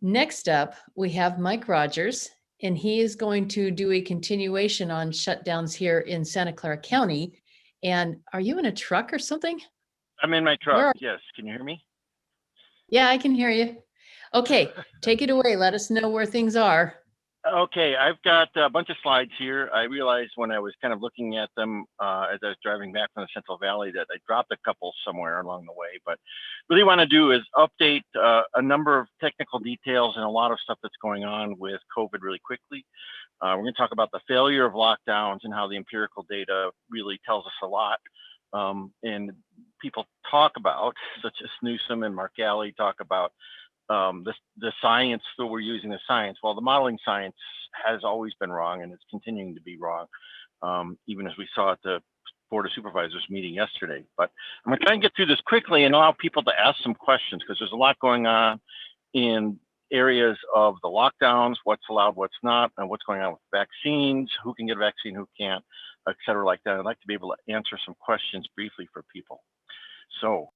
Next up, we have Mike Rogers, and he is going to do a continuation on shutdowns here in Santa Clara County. And are you in a truck or something? I'm in my truck. Yes. Can you hear me? Yeah, I can hear you. Okay, take it away. Let us know where things are. Okay, I've got a bunch of slides here. I realized when I was kind of looking at them as I was driving back from the Central Valley that I dropped a couple somewhere along the way. But really want to do is update a number of technical details and a lot of stuff that's going on with COVID really quickly. We're going to talk about the failure of lockdowns and how the empirical data really tells us a lot. And people talk about, such as Newsom and Mark Galley, talk about the science that we're using, the science. Well, the modeling science has always been wrong, and it's continuing to be wrong, even as we saw at the Board of Supervisors meeting yesterday. But I'm going to try and get through this quickly and allow people to ask some questions, because there's a lot going on in areas of the lockdowns, what's allowed, what's not, and what's going on with vaccines, who can get a vaccine, who can't, et cetera, like that. I'd like to be able to answer some questions briefly for people. So,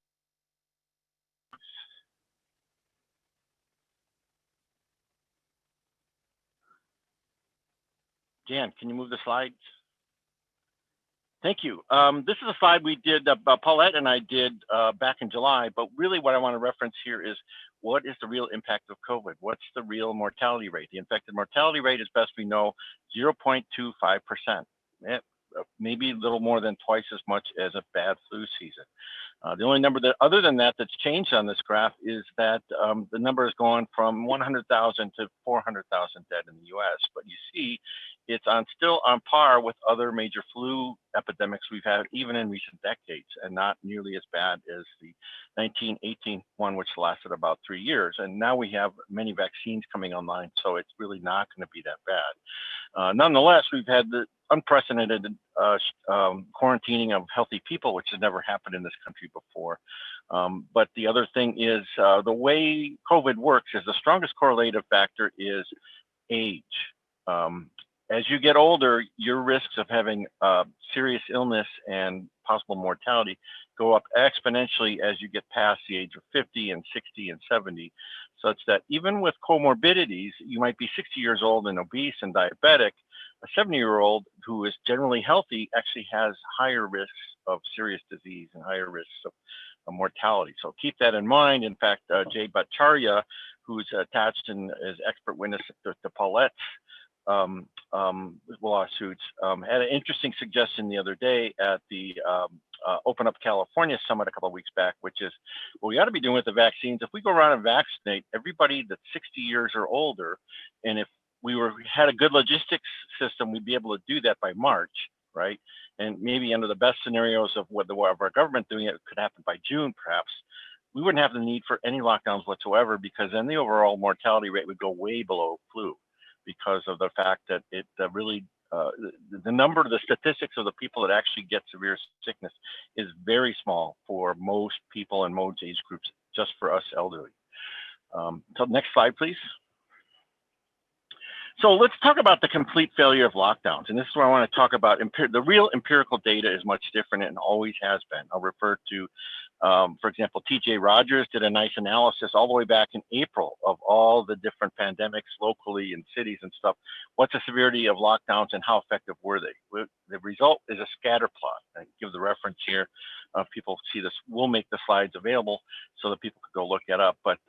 Jan, can you move the slides? Thank you. This is a slide we did, Paulette and I did back in July, but really what I want to reference here is what is the real impact of COVID? What's the real mortality rate? The infected mortality rate, as best we know, 0.25%. Maybe a little more than twice as much as a bad flu season. The only number that, other than that, that's changed on this graph is that the number has gone from 100,000 to 400,000 dead in the U.S. But you see, it's still on par with other major flu epidemics we've had even in recent decades, and not nearly as bad as the 1918 one, which lasted about 3 years. And now we have many vaccines coming online, so it's really not going to be that bad. Nonetheless, we've had the unprecedented quarantining of healthy people, which has never happened in this country before. But the other thing is the way COVID works is the strongest correlative factor is age. As you get older, your risks of having serious illness and possible mortality go up exponentially as you get past the age of 50 and 60 and 70, such that even with comorbidities, you might be 60 years old and obese and diabetic. A 70-year-old who is generally healthy actually has higher risks of serious disease and higher risks of mortality. So keep that in mind. In fact, Jay Bhattacharya, who's attached and is expert witness to Paulette's lawsuits, had an interesting suggestion the other day at the Open Up California Summit a couple of weeks back, which is what we ought to be doing with the vaccines. If we go around and vaccinate everybody that's 60 years or older, and if we had a good logistics system, we'd be able to do that by March, right? And maybe under the best scenarios of what our government doing it could happen by June, perhaps. We wouldn't have the need for any lockdowns whatsoever, because then the overall mortality rate would go way below flu, because of the fact that it really, the statistics of the people that actually get severe sickness is very small for most people and most age groups, just for us elderly. So next slide, please. So let's talk about the complete failure of lockdowns. And this is where I want to talk about the real empirical data is much different and always has been. I'll refer to, for example, TJ Rogers did a nice analysis all the way back in April of all the different pandemics locally in cities and stuff. What's the severity of lockdowns and how effective were they? The result is a scatter plot. I give the reference here. If people see this, we'll make the slides available so that people can go look it up. But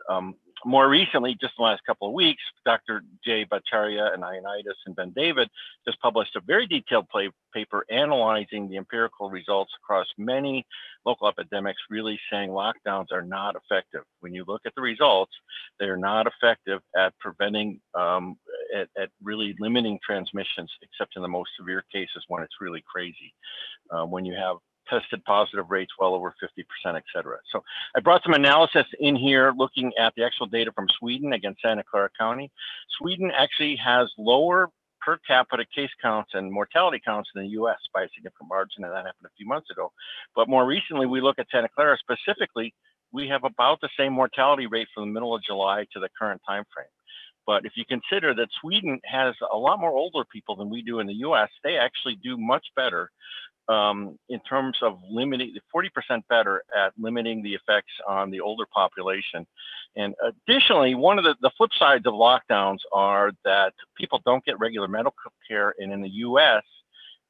more recently, just in the last couple of weeks, Dr. Jay Bhattacharya and Ioannidis and Ben David just published a very detailed paper analyzing the empirical results across many local epidemics, really saying lockdowns are not effective. When you look at the results, they're not effective at preventing, at really limiting transmissions, except in the most severe cases when it's really crazy. When you have tested positive rates well over 50%, et cetera. So I brought some analysis in here looking at the actual data from Sweden against Santa Clara County. Sweden actually has lower per capita case counts and mortality counts in the US by a significant margin, and that happened a few months ago. But more recently, we look at Santa Clara specifically, we have about the same mortality rate from the middle of July to the current time frame. But if you consider that Sweden has a lot more older people than we do in the US, they actually do much better in terms of limiting, 40% better at limiting the effects on the older population. And additionally, one of the flip sides of lockdowns are that people don't get regular medical care. And in the US,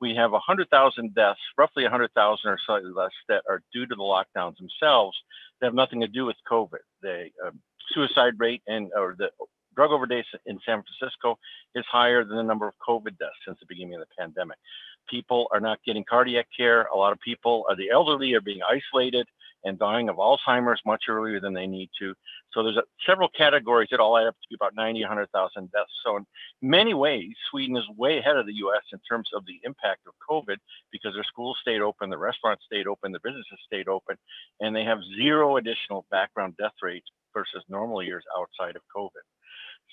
we have 100,000 deaths, roughly 100,000 or slightly less, that are due to the lockdowns themselves that have nothing to do with COVID. The suicide rate or the drug overdose in San Francisco is higher than the number of COVID deaths since the beginning of the pandemic. People are not getting cardiac care. A lot of people, the elderly, are being isolated and dying of Alzheimer's much earlier than they need to. So there's several categories that all add up to about 90, 100,000 deaths. So in many ways, Sweden is way ahead of the US in terms of the impact of COVID, because their schools stayed open, the restaurants stayed open, the businesses stayed open, and they have zero additional background death rates versus normal years outside of COVID.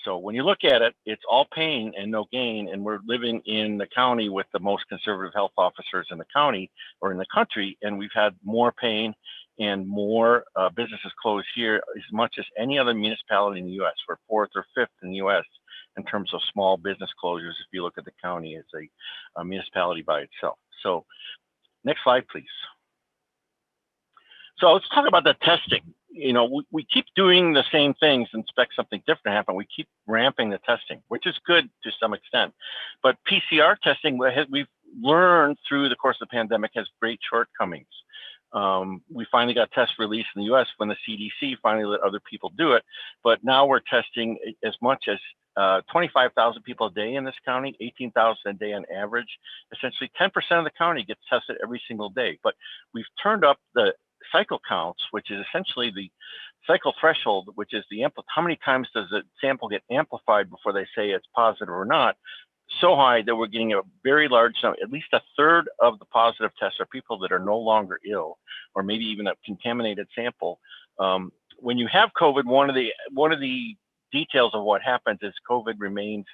So when you look at it, it's all pain and no gain. And we're living in the county with the most conservative health officers in the county or in the country. And we've had more pain and more businesses closed here as much as any other municipality in the US. We're fourth or fifth in the US in terms of small business closures, if you look at the county as a municipality by itself. So next slide, please. So let's talk about the testing. You know, we keep doing the same things and expect something different to happen. We keep ramping the testing, which is good to some extent. But PCR testing, we've learned through the course of the pandemic, has great shortcomings. We finally got tests released in the US when the CDC finally let other people do it. But now we're testing as much as 25,000 people a day in this county, 18,000 a day on average. Essentially 10% of the county gets tested every single day. But we've turned up the cycle counts, which is essentially the cycle threshold, which is the how many times does the sample get amplified before they say it's positive or not, so high that we're getting a very large number. At least a third of the positive tests are people that are no longer ill, or maybe even a contaminated sample. When you have COVID, one of the details of what happens is COVID remains,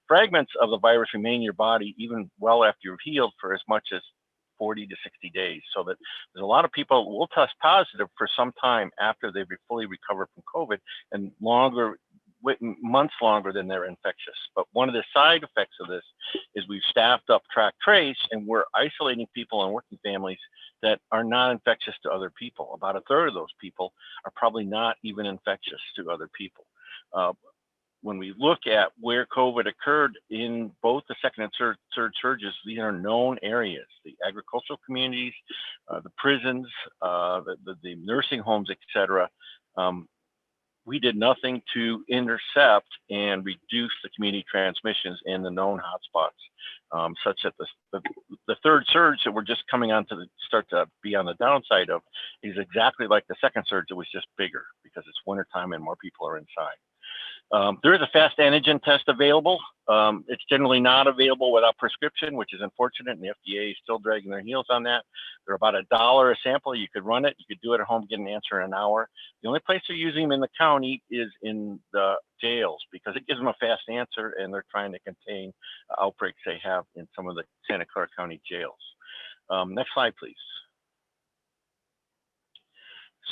fragments of the virus remain in your body even well after you've healed for as much as 40 to 60 days. So that there's a lot of people who will test positive for some time after they've fully recovered from COVID, and months longer than they're infectious. But one of the side effects of this is we've staffed up track trace, and we're isolating people and working families that are not infectious to other people. About a third of those people are probably not even infectious to other people. When we look at where COVID occurred in both the second and third surges, these are known areas: the agricultural communities, the prisons, the nursing homes, etc. We did nothing to intercept and reduce the community transmissions in the known hotspots, such that the third surge that we're just coming on to start to be on the downside of is exactly like the second surge. It was just bigger because it's wintertime and more people are inside. There is a fast antigen test available. It's generally not available without prescription, which is unfortunate, and the FDA is still dragging their heels on that. They're about $1 a sample. You could run it. You could do it at home, get an answer in an hour. The only place they're using them in the county is in the jails, because it gives them a fast answer, and they're trying to contain outbreaks they have in some of the Santa Clara County jails. Next slide, please.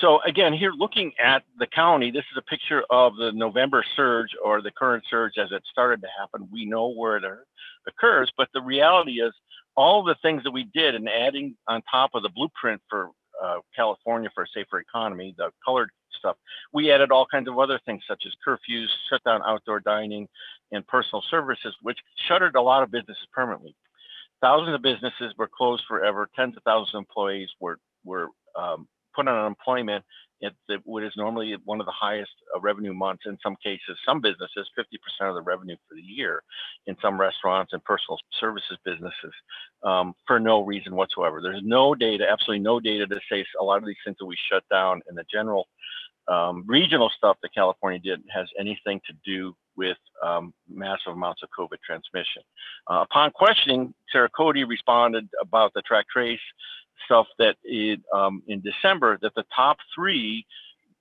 So again, here looking at the county, this is a picture of the November surge, or the current surge as it started to happen. We know where it occurs, but the reality is all the things that we did, and adding on top of the blueprint for California for a safer economy, the colored stuff, we added all kinds of other things such as curfews, shut down outdoor dining, and personal services, which shuttered a lot of businesses permanently. Thousands of businesses were closed forever. Tens of thousands of employees were put on unemployment at what is normally one of the highest revenue months. In some cases, some businesses, 50% of the revenue for the year in some restaurants and personal services businesses, for no reason whatsoever. There's no data, absolutely no data to say a lot of these things that we shut down and the general regional stuff that California did has anything to do with massive amounts of COVID transmission. Upon questioning, Sarah Cody responded about the track trace stuff that in December, that the top 3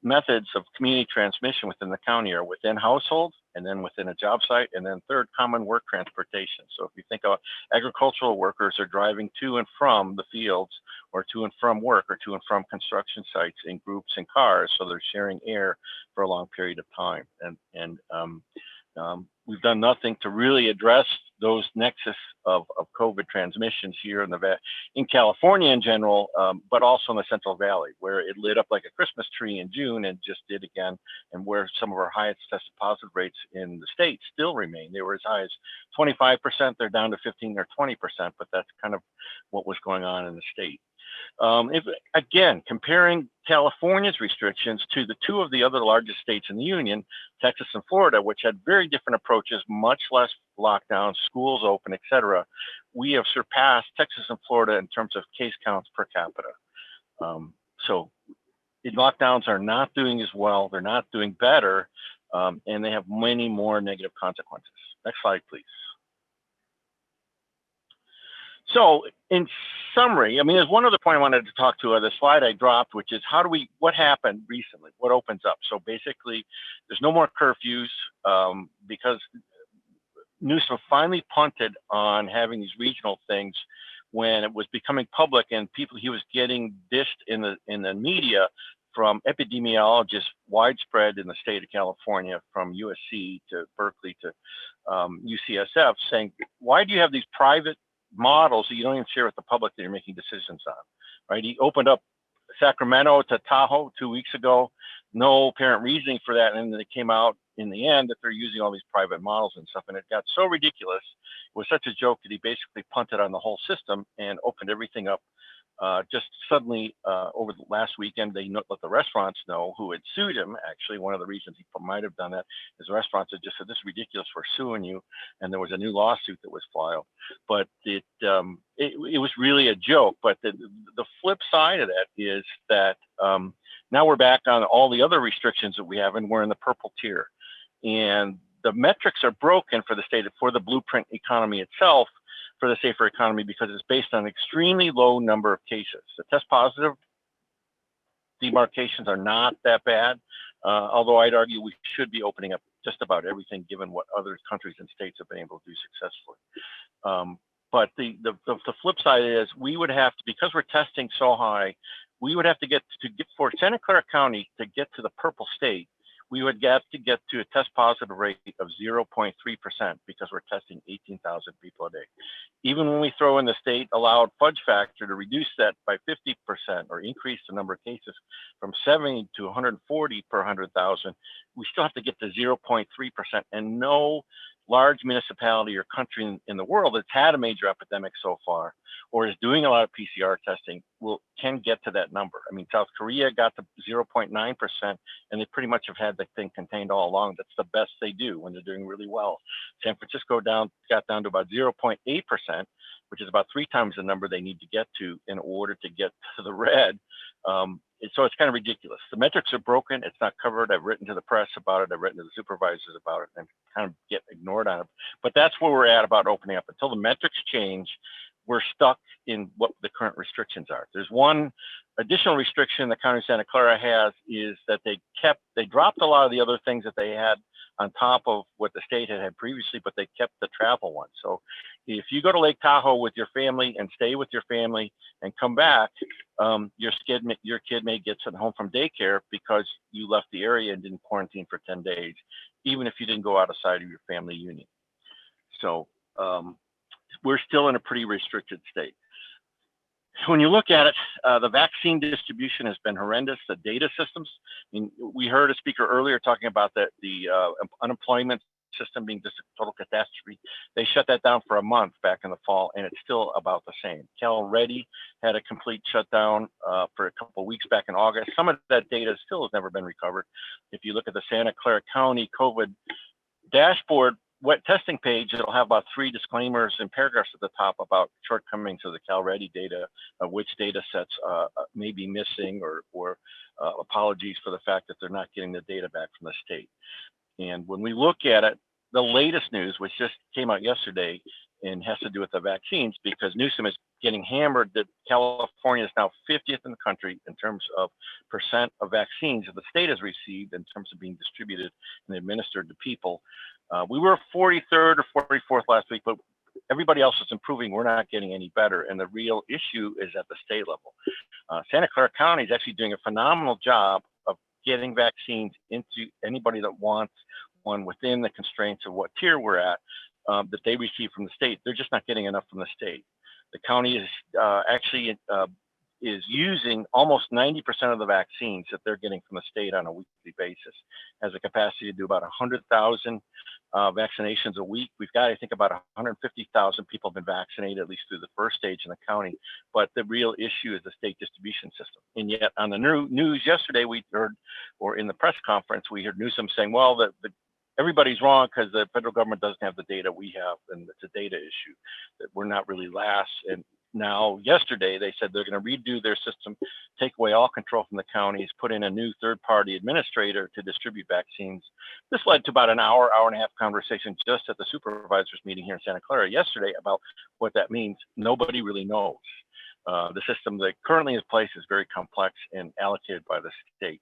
methods of community transmission within the county are within household, and then within a job site, and then third, common work transportation. So if you think about agricultural workers are driving to and from the fields, or to and from work, or to and from construction sites in groups and cars, so they're sharing air for a long period of time. And We've done nothing to really address those nexus of COVID transmissions here in California in general, but also in the Central Valley, where it lit up like a Christmas tree in June and just did again, and where some of our highest tested positive rates in the state still remain. They were as high as 25%. They're down to 15 or 20%, but that's kind of what was going on in the state. If again, comparing California's restrictions to the two of the other largest states in the union, Texas and Florida, which had very different approaches, much less lockdowns, schools open, etc., we have surpassed Texas and Florida in terms of case counts per capita. So lockdowns are not doing as well, they're not doing better, and they have many more negative consequences. Next slide, please. So in summary, I mean, there's one other point I wanted to talk to, the slide I dropped, which is what happened recently, what opens up. So basically, there's no more curfews because Newsom finally punted on having these regional things when it was becoming public and he was getting dished in the media from epidemiologists widespread in the state of California, from USC to Berkeley to UCSF, saying, why do you have these private models that you don't even share with the public that you're making decisions on, right? He opened up Sacramento to Tahoe 2 weeks ago, no apparent reasoning for that, and then it came out in the end that they're using all these private models and stuff, and it got so ridiculous, it was such a joke that he basically punted on the whole system and opened everything up. Just suddenly over the last weekend, they let the restaurants know who had sued him. Actually, one of the reasons he might have done that is the restaurants had just said, this is ridiculous, we're suing you. And there was a new lawsuit that was filed. But it was really a joke. But the flip side of that is that now we're back on all the other restrictions that we have, and we're in the purple tier. And the metrics are broken for the state, for the blueprint economy itself, for the safer economy, because it's based on an extremely low number of cases. The test positive demarcations are not that bad, although I'd argue we should be opening up just about everything given what other countries and states have been able to do successfully. But the flip side is we would have to, because we're testing so high, we would have to get for Santa Clara County to get to the purple state, we would have to get to a test positive rate of 0.3% because we're testing 18,000 people a day. Even when we throw in the state allowed fudge factor to reduce that by 50% or increase the number of cases from 70 to 140 per 100,000, we still have to get to 0.3%. And no large municipality or country in the world that's had a major epidemic so far or is doing a lot of PCR testing can get to that number. I mean, South Korea got to 0.9%, and they pretty much have had the thing contained all along. That's the best they do when they're doing really well. San Francisco got down to about 0.8%, which is about 3 times the number they need to get to in order to get to the red. So it's kind of ridiculous. The metrics are broken. It's not covered. I've written to the press about it. I've written to the supervisors about it, and kind of get ignored on it. But that's where we're at about opening up. Until the metrics change, we're stuck in what the current restrictions are. There's one additional restriction the County of Santa Clara has, is that they dropped a lot of the other things that they had on top of what the state had previously, but they kept the travel one. So if you go to Lake Tahoe with your family and stay with your family and come back, your kid may get sent home from daycare because you left the area and didn't quarantine for 10 days, even if you didn't go outside of your family unit. So we're still in a pretty restricted state. When you look at it, the vaccine distribution has been horrendous. The data systems, I mean, we heard a speaker earlier talking about the unemployment system being just a total catastrophe. They shut that down for a month back in the fall, and it's still about the same. Cal-Ready had a complete shutdown for a couple of weeks back in August. Some of that data still has never been recovered. If you look at the Santa Clara County COVID dashboard wet testing page, it'll have about 3 disclaimers and paragraphs at the top about shortcomings of the Cal-Ready data, which data sets may be missing, or apologies for the fact that they're not getting the data back from the state. And when we look at it, the latest news, which just came out yesterday and has to do with the vaccines, because Newsom is getting hammered that California is now 50th in the country in terms of percent of vaccines that the state has received in terms of being distributed and administered to people. We were 43rd or 44th last week, but everybody else is improving. We're not getting any better. And the real issue is at the state level. Santa Clara County is actually doing a phenomenal job of getting vaccines into anybody that wants everyone within the constraints of what tier we're at that they receive from the state. They're just not getting enough from the state. The county is actually is using almost 90% of the vaccines that they're getting from the state on a weekly basis, has a capacity to do about 100,000 vaccinations a week. We've got, I think, about 150,000 people have been vaccinated, at least through the first stage in the county. But the real issue is the state distribution system. And yet on the news yesterday, we heard, or in the press conference, we heard Newsom saying, well, everybody's wrong because the federal government doesn't have the data we have, and it's a data issue, that we're not really last. And now, yesterday, they said they're going to redo their system, take away all control from the counties, put in a new third-party administrator to distribute vaccines. This led to about an hour and a half conversation just at the supervisors meeting here in Santa Clara yesterday about what that means. Nobody really knows. The system that currently is in place is very complex and allocated by the state.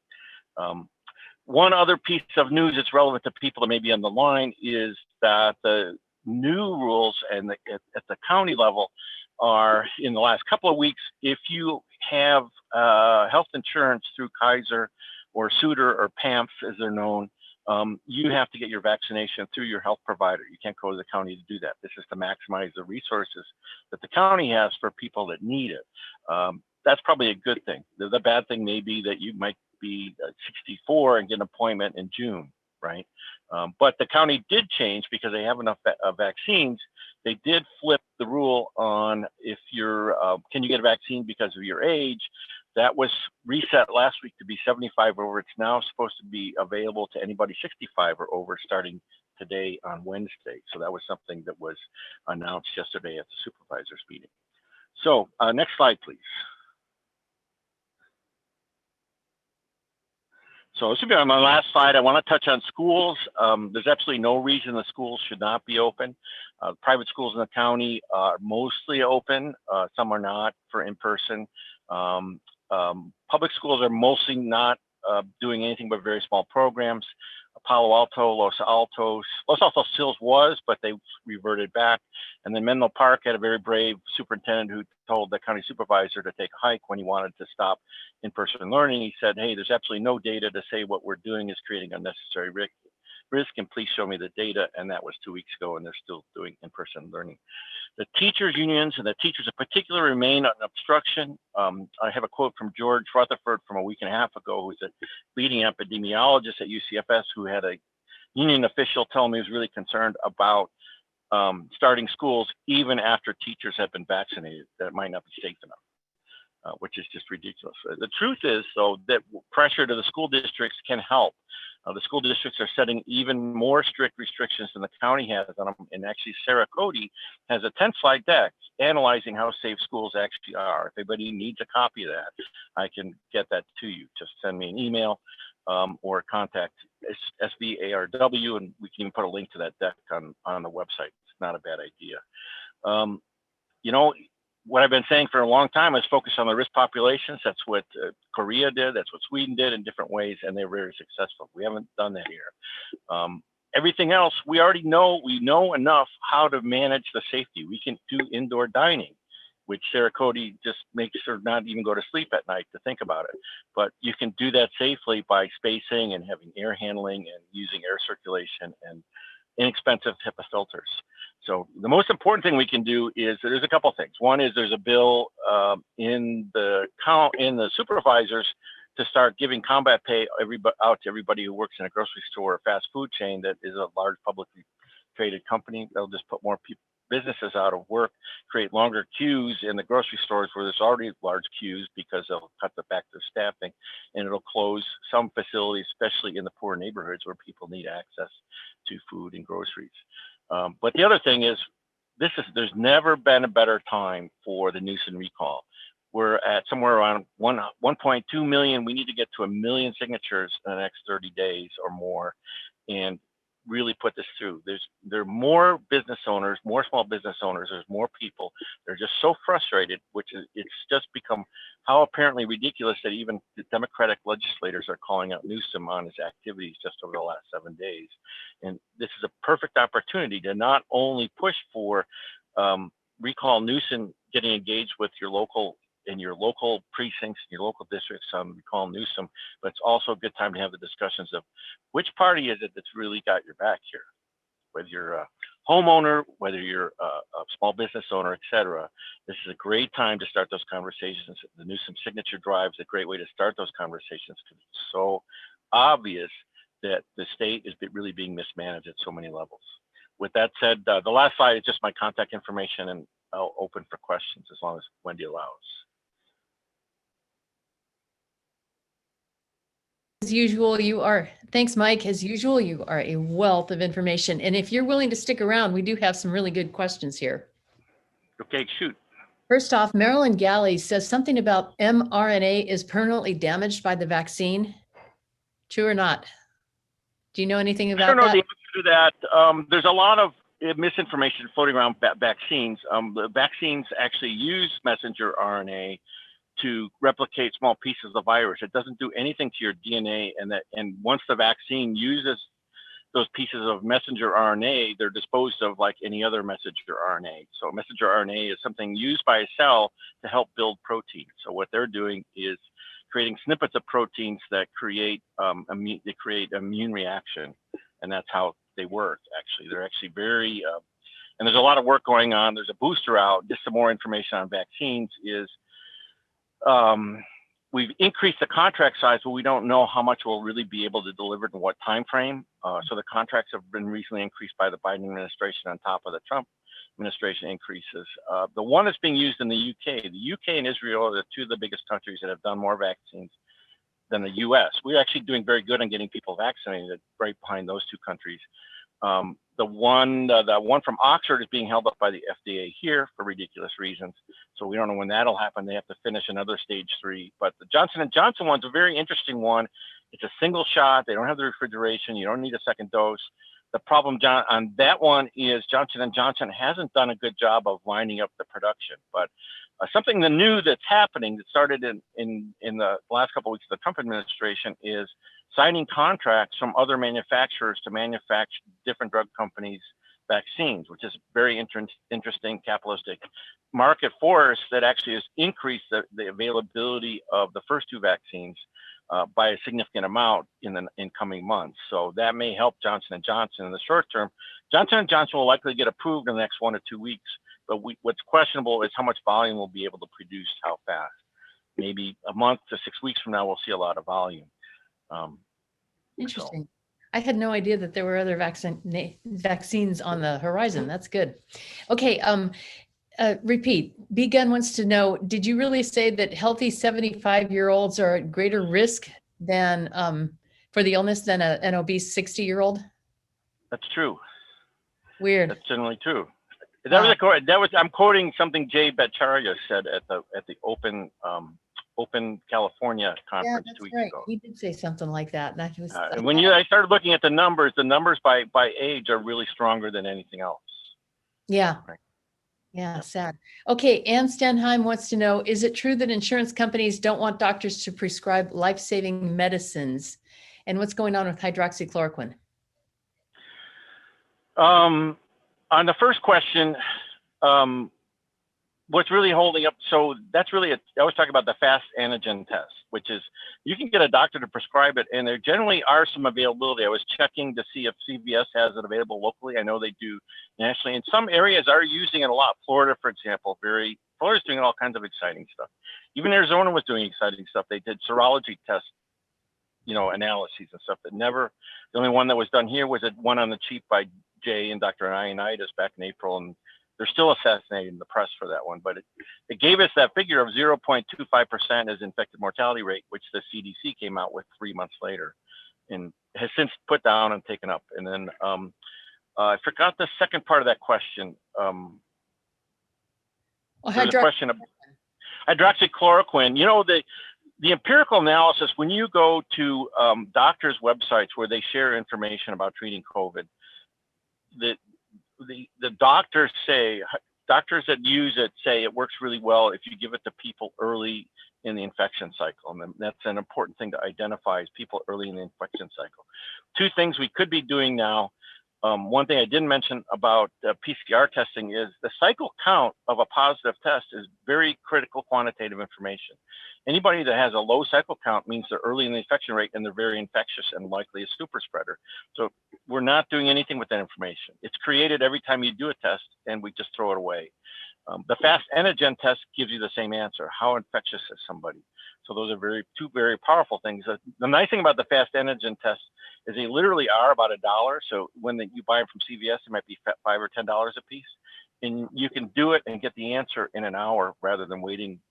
One other piece of news that's relevant to people that may be on the line is that the new rules and at the county level are, in the last couple of weeks, if you have health insurance through Kaiser or Suter or PAMF, as they're known, you have to get your vaccination through your health provider. You can't go to the county to do that. This is to maximize the resources that the county has for people that need it. That's probably a good thing. The bad thing may be that you might be 64 and get an appointment in June, right? But the county did change because they have enough vaccines. They did flip the rule on if you're, can you get a vaccine because of your age? That was reset last week to be 75 or over. It's now supposed to be available to anybody 65 or over starting today on Wednesday. So that was something that was announced yesterday at the supervisors meeting. So next slide, please. So this will be on my last slide. I want to touch on schools. There's absolutely no reason the schools should not be open. Private schools in the county are mostly open. Some are not for in-person. Public schools are mostly not doing anything but very small programs. Palo Alto, Los Altos Hills was, but they reverted back. And then Menlo Park had a very brave superintendent who told the county supervisor to take a hike when he wanted to stop in-person learning. He said, hey, there's absolutely no data to say what we're doing is creating unnecessary risk, and please show me the data. And that was 2 weeks ago, and they're still doing in-person learning. The teachers unions and the teachers in particular remain an obstruction. I have a quote from George Rutherford from a week and a half ago, who's a leading epidemiologist at UCFS, who had a union official tell me he was really concerned about starting schools even after teachers have been vaccinated, that it might not be safe enough, which is just ridiculous. The truth is, though, that pressure to the school districts can help. The school districts are setting even more strict restrictions than the county has on them. And actually, Sarah Cody has a 10-slide deck analyzing how safe schools actually are. If anybody needs a copy of that, I can get that to you. Just send me an email or contact SVARW, and we can even put a link to that deck on the website. It's not a bad idea. You know, what I've been saying for a long time is focus on the risk populations. That's what Korea did. That's what Sweden did in different ways, and they're very successful. We haven't done that here. Everything else, we already know. We know enough how to manage the safety. We can do indoor dining, which Sarah Cody just makes her not even go to sleep at night to think about it. But you can do that safely by spacing and having air handling and using air circulation and inexpensive HEPA filters. So the most important thing we can do is, there's a couple of things. One is there's a bill in the supervisors to start giving combat pay out to everybody who works in a grocery store or fast food chain that is a large publicly traded company. They'll just put more businesses out of work, create longer queues in the grocery stores where there's already large queues because they'll cut back their staffing, and it'll close some facilities, especially in the poor neighborhoods where people need access to food and groceries. But the other thing is, there's never been a better time for the Newsom recall. We're at somewhere around 1.2 million. We need to get to 1 million signatures in the next 30 days or more, and really put this through. There are more business owners, more small business owners. There's more people. They're just so frustrated, it's just become how apparently ridiculous that even the Democratic legislators are calling out Newsom on his activities just over the last 7 days. And this is a perfect opportunity to not only push for recall Newsom getting engaged with your local in your local precincts, your local districts. We call them Newsom, but it's also a good time to have the discussions of which party is it that's really got your back here, whether you're a homeowner, whether you're a small business owner, et cetera. This is a great time to start those conversations. The Newsom signature drive is a great way to start those conversations because it's so obvious that the state is really being mismanaged at so many levels. With that said, the last slide is just my contact information, and I'll open for questions as long as Wendy allows. As usual, thanks, Mike. As usual, you are a wealth of information. And if you're willing to stick around, we do have some really good questions here. Okay, shoot. First off, Marilyn Galley says something about mRNA is permanently damaged by the vaccine. True or not? Do you know anything about that? I don't know the answer to that. There's a lot of misinformation floating around vaccines. The vaccines actually use messenger RNA to replicate small pieces of the virus. It doesn't do anything to your DNA, and once the vaccine uses those pieces of messenger RNA, they're disposed of like any other messenger RNA. So messenger RNA is something used by a cell to help build proteins. So what they're doing is creating snippets of proteins that create immune reaction, and that's how they work. Actually, they're actually very and there's a lot of work going on. There's a booster out. Just some more information on vaccines is we've increased the contract size, but we don't know how much we'll really be able to deliver in what time frame. So the contracts have been recently increased by the Biden administration on top of the Trump administration increases. The one that's being used in the UK, the UK and Israel are the two of the biggest countries that have done more vaccines than the US. We're actually doing very good on getting people vaccinated, right behind those two countries. The one from Oxford is being held up by the FDA here for ridiculous reasons. So we don't know when that'll happen. They have to finish another stage 3. But the Johnson & Johnson one's a very interesting one. It's a single shot. They don't have the refrigeration. You don't need a second dose. The problem on that one is Johnson & Johnson hasn't done a good job of lining up the production. But something new that's happening that started in the last couple of weeks of the Trump administration is signing contracts from other manufacturers to manufacture different drug companies' vaccines, which is very interesting capitalistic market force that actually has increased the availability of the first 2 vaccines by a significant amount in coming months. So that may help Johnson & Johnson in the short term. Johnson & Johnson will likely get approved in the next 1 or 2 weeks, but what's questionable is how much volume we'll be able to produce, how fast. Maybe a month to 6 weeks from now, we'll see a lot of volume. Interesting. I had no idea that there were other vaccines on the horizon. That's good. Okay. Repeat. B Gun wants to know, did you really say that healthy 75-year-olds are at greater risk than for the illness than an obese 60-year-old? That's true. Weird. That's generally true. I'm quoting something Jay Bhattacharya said at the Open California conference 2 weeks ago. He did say something like that. And when I started looking at the numbers by age are really stronger than anything else. Yeah. Right. Yeah, sad. Okay, Ann Stenheim wants to know, is it true that insurance companies don't want doctors to prescribe life-saving medicines? And what's going on with hydroxychloroquine? On the first question, what's really holding up, so that's really, I was talking about the fast antigen test, which is, you can get a doctor to prescribe it, and there generally are some availability. I was checking to see if CVS has it available locally. I know they do nationally, and some areas are using it a lot. Florida, for example, Florida's doing all kinds of exciting stuff. Even Arizona was doing exciting stuff. They did serology tests, analyses and stuff the only one that was done here was one on the cheap by Jay and Dr. Ioannidis back in April, and they're still assassinating the press for that one, but it gave us that figure of 0.25% as infected mortality rate, which the CDC came out with 3 months later and has since put down and taken up. And then I forgot the second part of that question. There's a question of hydroxychloroquine. The empirical analysis, when you go to doctors' websites where they share information about treating COVID, the doctors that use it say it works really well if you give it to people early in the infection cycle. And that's an important thing to identify, is people early in the infection cycle. 2 things we could be doing now. One thing I didn't mention about PCR testing is the cycle count of a positive test is very critical quantitative information. Anybody that has a low cycle count means they're early in the infection rate and they're very infectious and likely a super spreader. So we're not doing anything with that information. It's created every time you do a test and we just throw it away. The fast antigen test gives you the same answer. How infectious is somebody? So those are two very powerful things. The nice thing about the fast antigen test is they literally are about $1. So when you buy them from CVS, it might be $5 or $10 a piece, and you can do it and get the answer in an hour rather than waiting,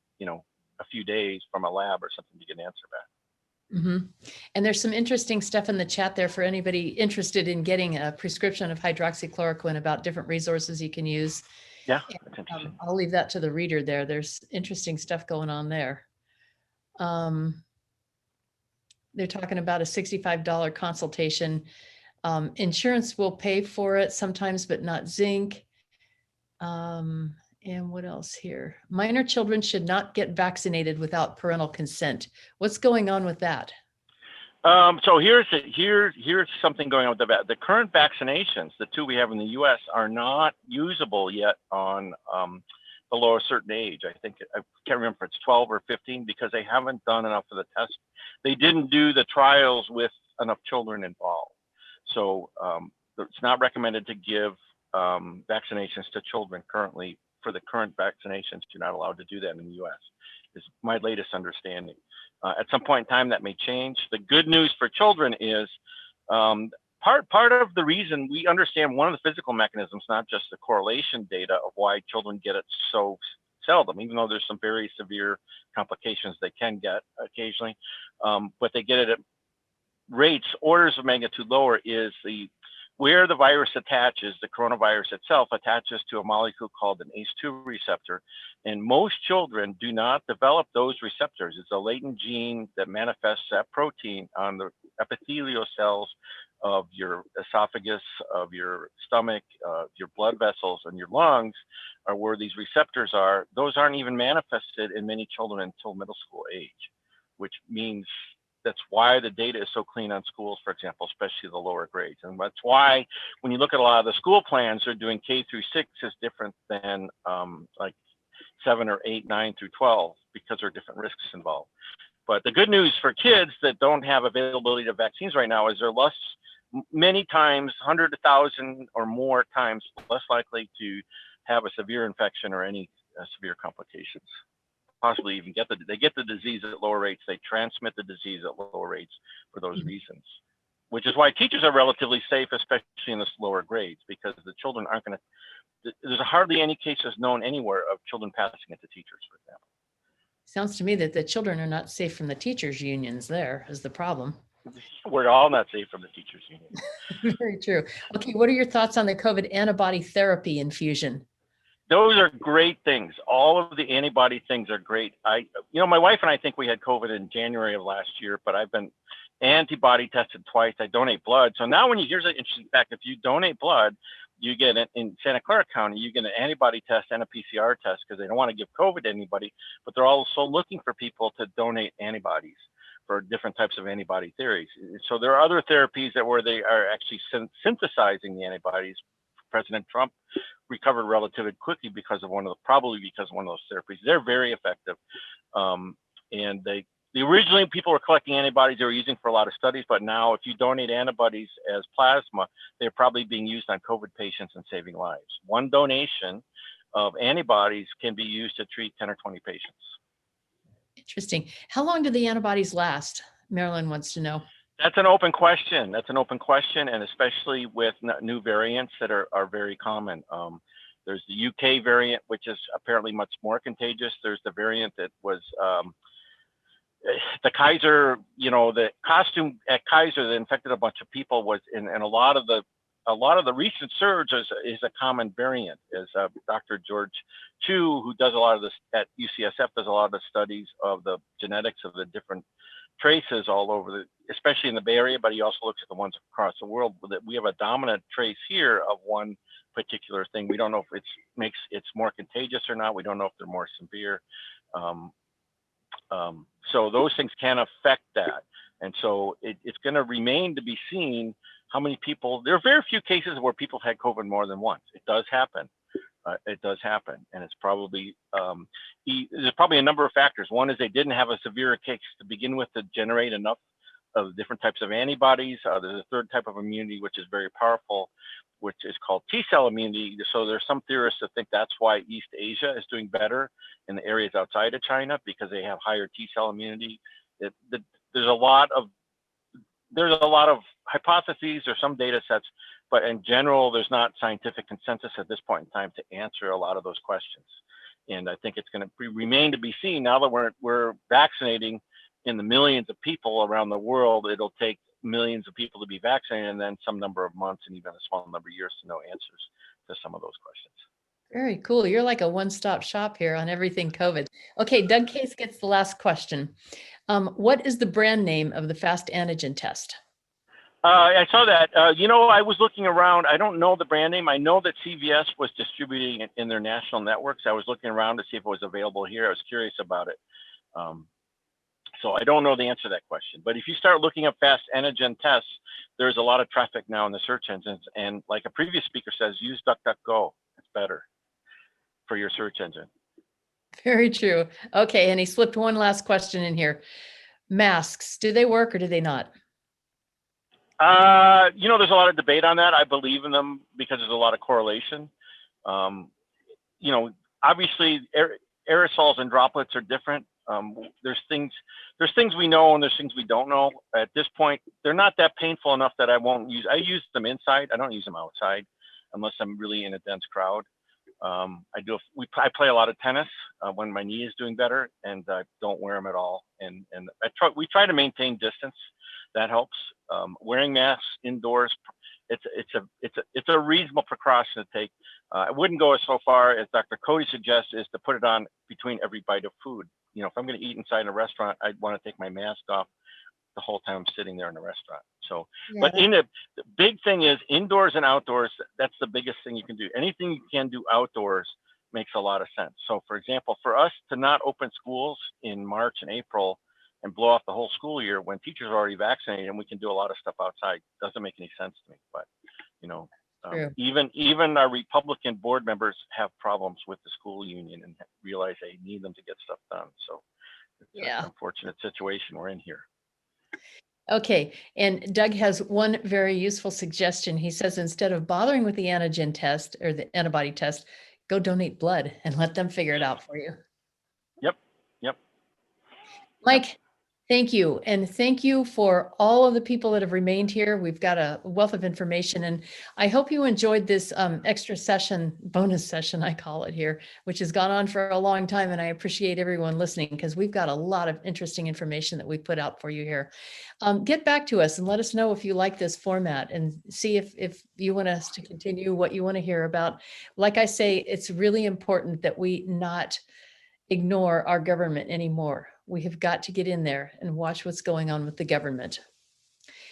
a few days from a lab or something to get an answer back. Mm-hmm. And there's some interesting stuff in the chat there for anybody interested in getting a prescription of hydroxychloroquine about different resources you can use. Yeah, that's interesting. I'll leave that to the reader there. There's interesting stuff going on there. They're talking about a $65 consultation. Insurance will pay for it sometimes, but not zinc. And what else here? Minor children should not get vaccinated without parental consent. What's going on with that? So here's something going on with the current vaccinations. The two we have in the U.S. are not usable yet on below a certain age. I think I can't remember if it's 12 or 15 because they haven't done enough of the test. They didn't do the trials with enough children involved. So it's not recommended to give vaccinations to children currently. For the current vaccinations, you're not allowed to do that in the U.S. is my latest understanding. At some point in time, that may change. The good news for children is part of the reason we understand one of the physical mechanisms, not just the correlation data of why children get it so seldom, even though there's some very severe complications they can get occasionally, but they get it at rates orders of magnitude lower is where the virus attaches, the coronavirus itself attaches to a molecule called an ACE2 receptor. And most children do not develop those receptors. It's a latent gene that manifests that protein on the epithelial cells of your esophagus, of your stomach, your blood vessels, and your lungs are where these receptors are. Those aren't even manifested in many children until middle school age, which means that's why the data is so clean on schools, for example, especially the lower grades. And that's why when you look at a lot of the school plans, they're doing K through 6 is different than like 7 or 8, 9 through 12, because there are different risks involved. But the good news for kids that don't have availability to vaccines right now is they're many times, 100,000 or more times less likely to have a severe infection or any severe complications. Possibly even they get the disease at lower rates. They transmit the disease at lower rates for those reasons, which is why teachers are relatively safe, especially in the lower grades, because the children aren't going to, there's hardly any cases known anywhere of children passing it to teachers, for example. Sounds to me that the children are not safe from the teachers' unions. There is the problem. We're all not safe from the teachers' union. Very true. Okay, what are your thoughts on the COVID antibody therapy infusion? Those are great things. All of the antibody things are great. My wife and I think we had COVID in January of last year, but I've been antibody tested twice. I donate blood. So now here's an interesting fact. If you donate blood, you get it in Santa Clara County, you get an antibody test and a PCR test because they don't want to give COVID to anybody, but they're also looking for people to donate antibodies for different types of antibody theories. So there are other therapies where they are actually synthesizing the antibodies. President Trump recovered relatively quickly because of probably because of one of those therapies. They're very effective. And originally people were collecting antibodies they were using for a lot of studies, but now if you donate antibodies as plasma, they're probably being used on COVID patients and saving lives. One donation of antibodies can be used to treat 10 or 20 patients. Interesting. How long do the antibodies last? Marilyn wants to know. That's an open question. And especially with new variants that are very common. There's the UK variant, which is apparently much more contagious. There's the variant that was the Kaiser, the costume at Kaiser that infected a bunch of people was and a lot of the recent surge is a common variant. Is Dr. George Chu, who does a lot of this at UCSF, does a lot of the studies of the genetics of the different traces all over, especially in the Bay Area, but he also looks at the ones across the world. That we have a dominant trace here of one particular thing. We don't know if it's more contagious or not. We don't know if they're more severe. So those things can affect that. And so it's going to remain to be seen how many people, there are very few cases where people had COVID more than once. It does happen. It does happen, and it's probably there's probably a number of factors. One is they didn't have a severe case to begin with to generate enough of different types of antibodies. There's a third type of immunity which is very powerful, which is called T-cell immunity. So there's some theorists that think that's why East Asia is doing better in the areas outside of China, because they have higher T-cell immunity. There's a lot of hypotheses or some data sets, but in general, there's not scientific consensus at this point in time to answer a lot of those questions. And I think it's going to remain to be seen. Now that we're vaccinating in the millions of people around the world, it'll take millions of people to be vaccinated, and then some number of months and even a small number of years to know answers to some of those questions. Very cool. You're like a one-stop shop here on everything COVID. Okay, Doug Case gets the last question. What is the brand name of the fast antigen test? I saw that. I was looking around. I don't know the brand name. I know that CVS was distributing it in their national networks. I was looking around to see if it was available here. I was curious about it. So I don't know the answer to that question. But if you start looking up fast antigen tests, there's a lot of traffic now in the search engines. And like a previous speaker says, use DuckDuckGo. It's better for your search engine. Very true. Okay, and he slipped one last question in here. Masks, do they work or do they not? There's a lot of debate on that. I believe in them because there's a lot of correlation. Obviously aerosols and droplets are different. There's things we know and there's things we don't know. At this point, they're not that painful enough that I won't use. I use them inside. I don't use them outside unless I'm really in a dense crowd. I play a lot of tennis when my knee is doing better, and I don't wear them at all. And we try to maintain distance. That helps. Wearing masks indoors, it's a reasonable precaution to take. I wouldn't go so far as Dr. Cody suggests, is to put it on between every bite of food. If I'm going to eat inside a restaurant, I'd want to take my mask off the whole time I'm sitting there in the restaurant. So, yeah. But the big thing is indoors and outdoors. That's the biggest thing you can do. Anything you can do outdoors makes a lot of sense. So, for example, for us to not open schools in March and April and blow off the whole school year when teachers are already vaccinated and we can do a lot of stuff outside doesn't make any sense to me. But even our Republican board members have problems with the school union and realize they need them to get stuff done. So it's an unfortunate situation we're in here. Okay, and Doug has one very useful suggestion. He says, instead of bothering with the antigen test or the antibody test, go donate blood and let them figure it out for you. Yep. Mike, thank you. And thank you for all of the people that have remained here. We've got a wealth of information, and I hope you enjoyed this extra session, bonus session, I call it here, which has gone on for a long time. And I appreciate everyone listening because we've got a lot of interesting information that we put out for you here. Get back to us and let us know if you like this format and see if you want us to continue what you want to hear about. Like I say, it's really important that we not ignore our government anymore. We have got to get in there and watch what's going on with the government.